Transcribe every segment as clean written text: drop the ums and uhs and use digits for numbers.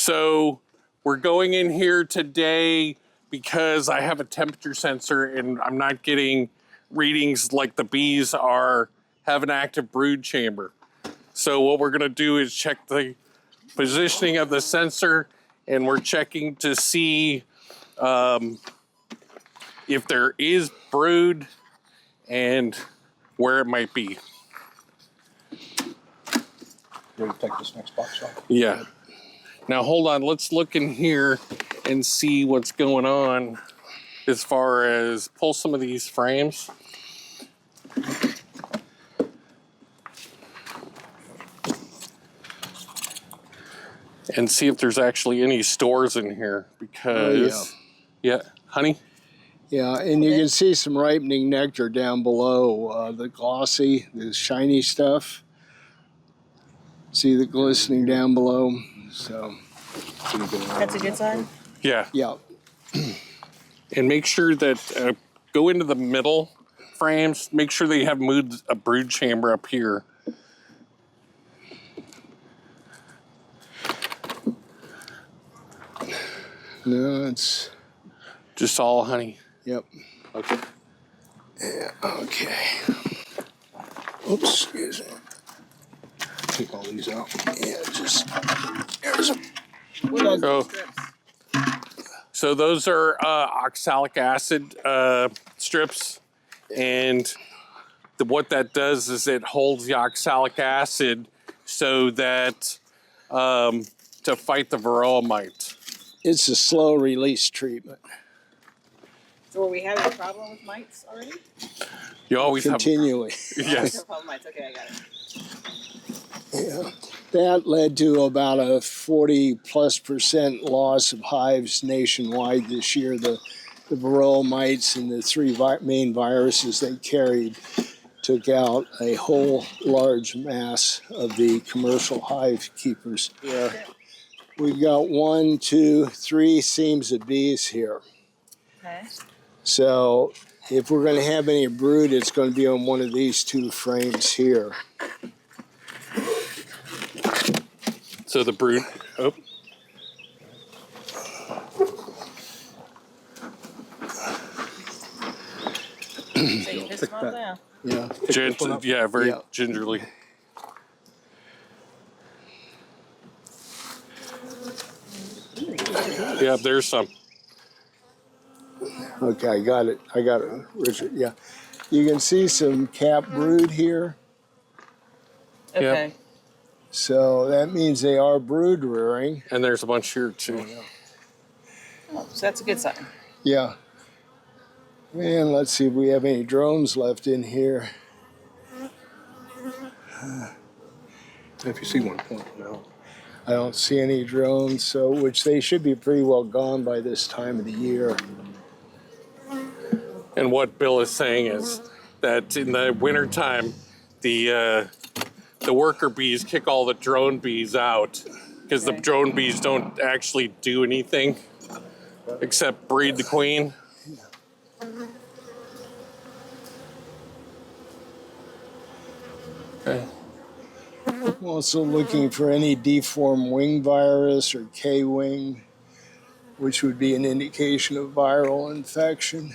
So we're going in here today because I have a temperature sensor and I'm not getting readings like the bees have an active brood chamber. So what we're gonna do is check the positioning of the sensor, and we're checking to see if there is brood and where it might be. Ready to take this next box off? Yeah. Now hold on, let's look in here and see what's going on as far as pull some of these frames. And see if there's actually any stores in here because, yeah, honey? Yeah, and you can see some ripening nectar down below, the glossy, the shiny stuff. See the glistening down below? So That's a good sign? Yeah. yeah. And make sure that, go into the middle frames, make sure they have a brood chamber up here. No, it's Just all honey. yep. Okay. Yeah, okay. Oops, excuse me. Take all these out. Yeah, just there's a What are Oh. those strips? So those are oxalic acid strips, and what that does is it holds the oxalic acid so that to fight the varroa mite. it's a slow release treatment. So are we having a problem with mites already? You always Continually. have yes. No problem with mites. Okay, I got it. Yeah. That led to about a 40+% loss of hives nationwide this year. The varroa mites and the three main viruses they carried took out a whole large mass of the commercial hive keepers here. We've got 1, 2, 3 seams of bees here. Okay. So if we're going to have any brood, it's going to be on one of these 2 frames here. So the brood. Oh. So you just smell that. Yeah. Yeah, very Yeah. gingerly. Yeah, there's some. Okay, I got it, Richard. Yeah. You can see some cap brood here. Okay. So that means they are brood rearing. And there's a bunch here too. Oh, so that's a good sign. Yeah. And let's see if we have any drones left in here. If you see one, point them out. I don't see any drones, so which they should be pretty well gone by this time of the year. And what Bill is saying is that in the wintertime, the worker bees kick all the drone bees out because the Okay. drone bees don't actually do anything except breed the queen. Okay. I'm also looking for any deformed wing virus or K-wing, which would be an indication of viral infection.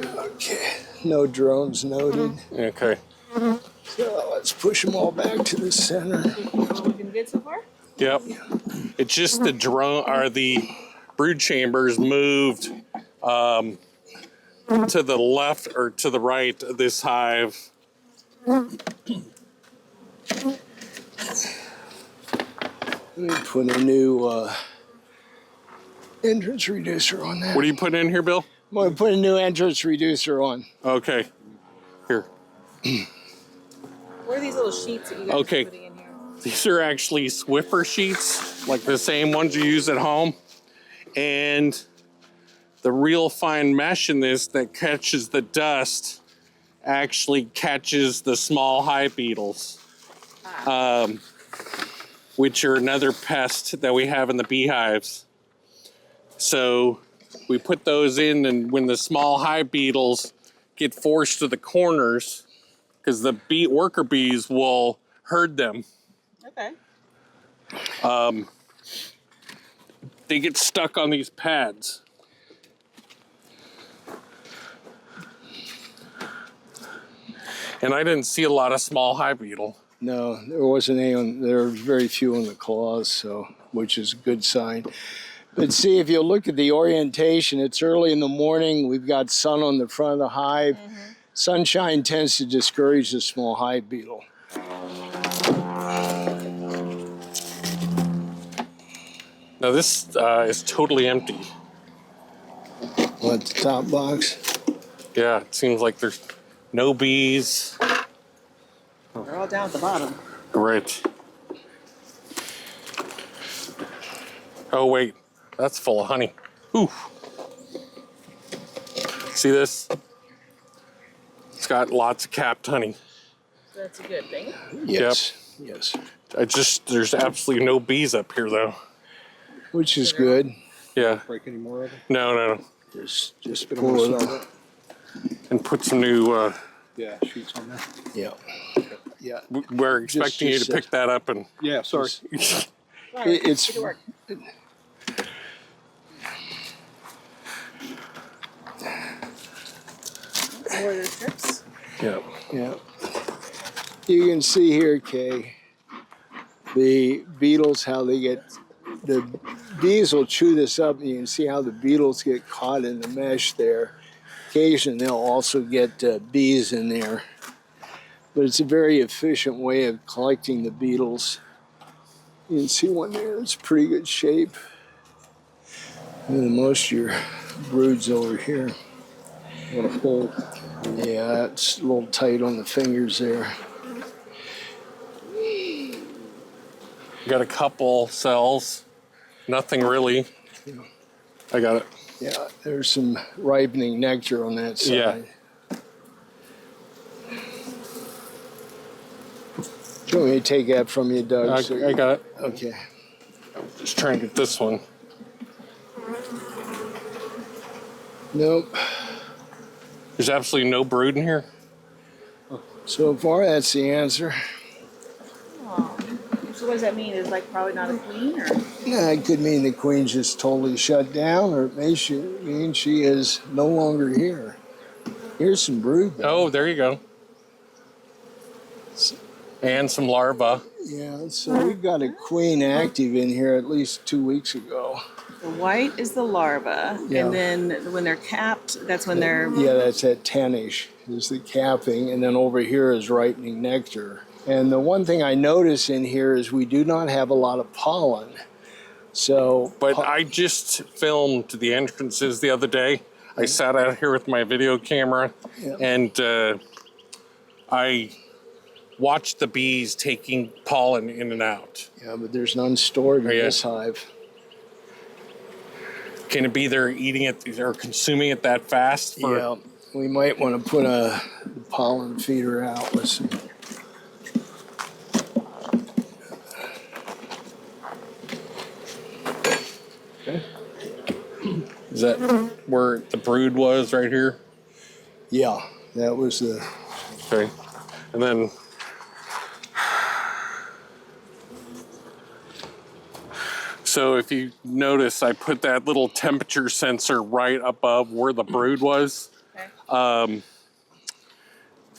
Okay, no drones noted. Okay. So let's push them all back to the center. Looking good so far? Yep. It's just the drone or the brood chambers moved to the left or to the right of this hive. Let me put a new entrance reducer on that. What are you putting in here, Bill? I'm going to put a new entrance reducer on. Okay. Here. What are these little sheets that you guys Okay. are putting in here? These are actually Swiffer sheets, like the same ones you use at home. And the real fine mesh in this that catches the dust actually catches the small hive beetles, which are another pest that we have in the beehives. So we put those in, and when the small hive beetles get forced to the corners, because the worker bees will herd them. Okay. They get stuck on these pads. And I didn't see a lot of small hive beetle. No, there wasn't any on, there were very few on the claws, so, which is a good sign. But see, if you look at the orientation, it's early in the morning. We've got sun on the front of the hive. Sunshine tends to discourage the small hive beetle. Now this is totally empty. What, the top box? Yeah, it seems like there's no bees. They're all down at the bottom. Right. Oh wait, that's full of honey. Ooh. See this? It's got lots of capped honey. So that's a good thing. Yes, yes. There's absolutely no bees up here though. Which is good. Yeah. Break any more of it? No. Just pull it up. And put some new, Yeah, sheets on there. Yeah. Yeah. we're expecting you to pick that up and. Yeah, sorry. Sorry, It's- get to work. More of those strips. Yeah. Yeah. You can see here, Kay, the beetles, how they get, the bees will chew this up, and you can see how the beetles get caught in the mesh there. Occasionally, they'll also get bees in there. But it's a very efficient way of collecting the beetles. You can see one there, it's pretty good shape. And then most of your brood's over here. Want to pull? Yeah, it's a little tight on the fingers there. Got a couple cells. Nothing really. I got it. Yeah, there's some ripening nectar on that side. Yeah. Do you want me to take that from you, Doug? I got it. Okay. Just trying to get this one. Nope. There's absolutely no brood in here. So far, that's the answer. Oh. So what does that mean? Is like probably not a queen, or? Yeah, it could mean the queen's just totally shut down, or it may mean she is no longer here. Here's some brood, though. Oh, there you go. And some larvae. Yeah, so we've got a queen active in here at least 2 weeks ago. The white is the larva, Yeah. and then when they're capped, that's when they're. Yeah, that's at 10-ish is the capping, and then over here is ripening nectar. And the one thing I notice in here is we do not have a lot of pollen. So, But I just filmed the entrances the other day. I sat out here with my video camera and I watched the bees taking pollen in and out. yeah, but there's none stored in Yeah. this hive. Can it be they're eating it or consuming it that fast? Yeah, we might want to put a pollen feeder out with some. Is that where the brood was right here? Yeah, that was the. Okay. And then so if you notice, I put that little temperature sensor right above where the brood was. Okay.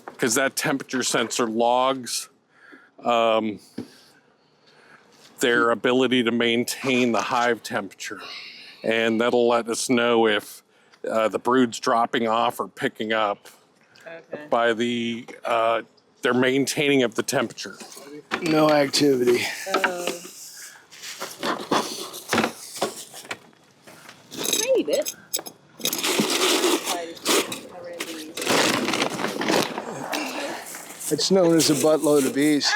Because that temperature sensor logs their ability to maintain the hive temperature. And that'll let us know if the brood's dropping off or picking up Okay. by their maintaining of the temperature. No activity. Tiny bit. It's known as a buttload of bees.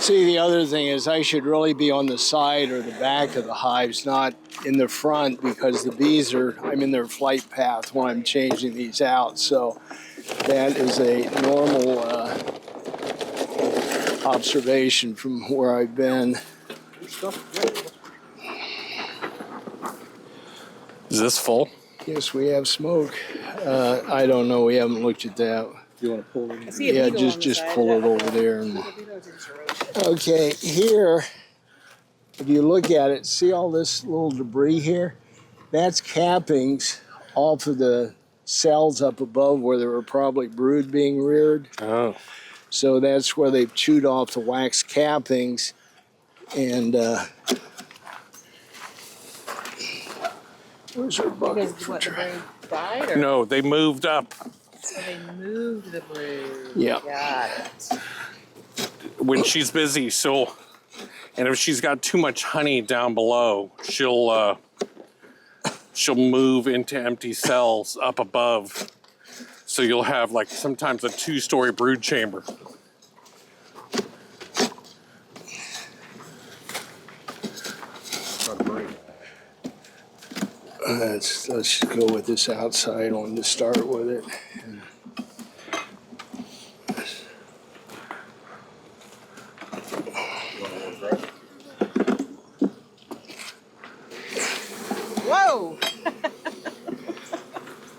See, the other thing is I should really be on the side or the back of the hives, not in the front, because the bees I'm in their flight path when I'm changing these out. So that is a normal observation from where I've been. Is this full? Yes, we have smoke. I don't know. We haven't looked at that. You want to pull it in? I see a Yeah, beetle on the just side. pull Is it that over there. And... a beetle or is it just a roach? Okay, here, if you look at it, see all this little debris here? That's cappings off of the cells up above where there were probably brood being reared. Oh. So that's where they've chewed off the wax cappings. And where's our bucket? Because what, the brood died? Or? No, they moved up. So they moved the brood. Yeah. Got it. When she's busy, and if she's got too much honey down below, she'll move into empty cells up above. So you'll have like sometimes a 2-story brood chamber. Let's go with this outside one to start with it. Whoa!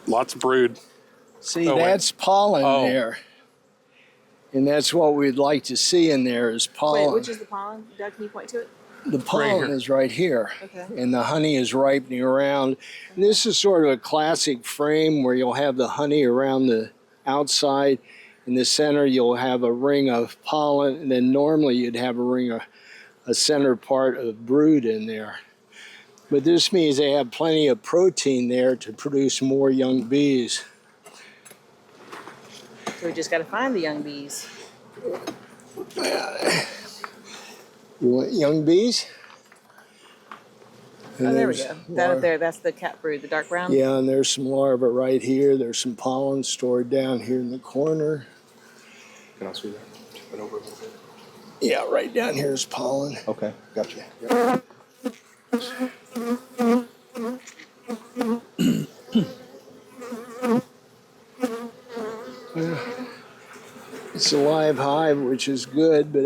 Lots of brood. See, Oh, wait. that's pollen Oh. there. And that's what we'd like to see in there is pollen. Wait, which is the pollen? Doug, can you point to it? The pollen here. is right here. Okay. And the honey is ripening around. And this is sort of a classic frame where you'll have the honey around the outside. In the center, you'll have a ring of pollen. And then normally you'd have a ring of a center part of brood in there. But this means they have plenty of protein there to produce more young bees. So we just got to find the young bees. You want young bees? Oh, there we go. That up there, that's the cat brood, the dark brown? Yeah, and there's some larvae right here. There's some pollen stored down here in the corner. Can I see that? Turn over a little bit. Yeah, right down here is pollen. Okay, gotcha. Yep. It's a live hive, which is good, but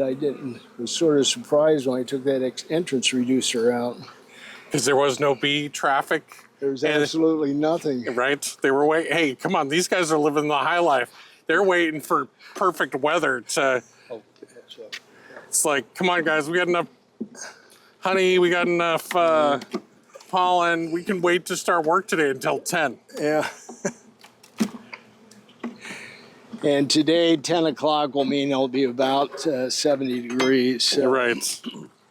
was sort of surprised when I took that entrance reducer out. Because there was no bee traffic. There's And- absolutely nothing. Right? They were waiting. Hey, come on. These guys are living the high life. They're waiting for perfect weather to. Oh, that's It's like, come on, guys. We got enough honey. We got enough pollen. We can wait to start work today until 10. Yeah. And today, 10 o'clock will mean it'll be about 70 degrees. So. Right.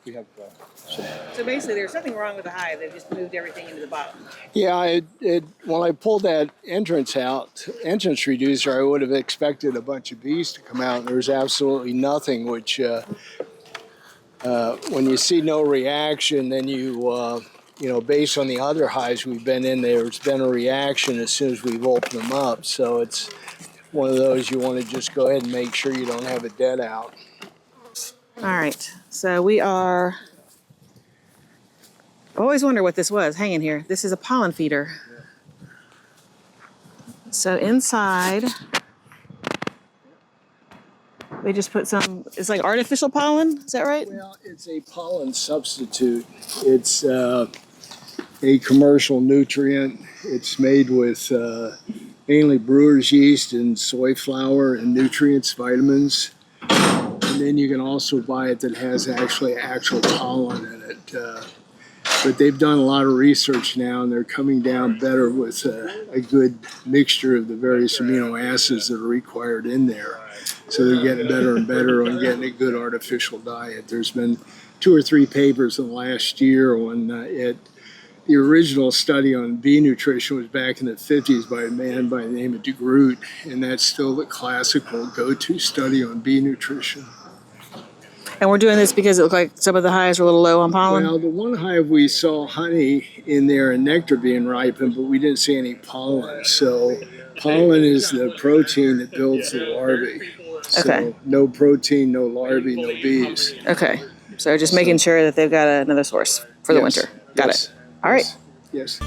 we have So basically, there's something wrong with the hive. They've just moved everything into the bottom. Yeah, when I pulled that entrance reducer, I would have expected a bunch of bees to come out. There's absolutely nothing, which when you see no reaction, then based on the other hives we've been in, there's been a reaction as soon as we've opened them up. So it's one of those you want to just go ahead and make sure you don't have it dead out. All right. So we are. I always wonder what this was hanging here. This is a pollen feeder. So inside, they just put it's like artificial pollen. Is that right? Well, it's a pollen substitute. It's a commercial nutrient. It's made with mainly brewer's yeast and soy flour and nutrients, vitamins. And then you can also buy it that has actual pollen in it. But they've done a lot of research now, and they're coming down better with a good mixture of the various amino acids that are required in there. So they're getting better and better on getting a good artificial diet. There's been 2 or 3 papers in the last year on it. The original study on bee nutrition was back in the 50s by a man by the name of DeGroot, and that's still the classical go-to study on bee nutrition. And we're doing this because it looked like some of the hives were a little low on pollen. Well, the one hive we saw honey in there and nectar being ripened, but we didn't see any pollen. So pollen is the protein that builds the larvae. So Okay. no protein, no larvae, no bees. Okay. So just making sure that they've got another source for the Yes, winter. Got yes, it. All right. Yes.